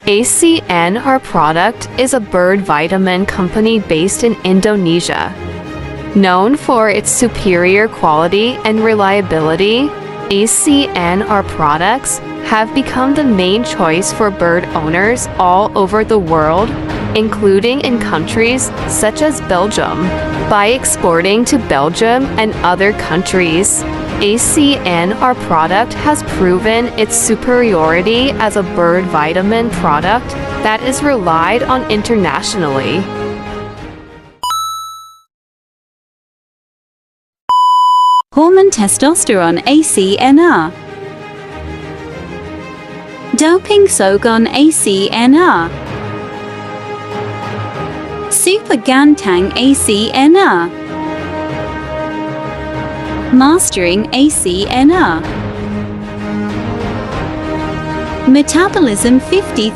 Acnr product is a bird vitamin company based in Indonesia. Known for its superior quality and reliability, Acnr products have become the main choice for bird owners all over the world, including in countries such as Belgium. By exporting to Belgium and other countries, Acnr product has proven its superiority as a bird vitamin product that is relied on internationally. Hormone testosterone Acnr. Doping Sogon Acnr. Super Gantang Acnr. Mastering Acnr. Metabolism 53.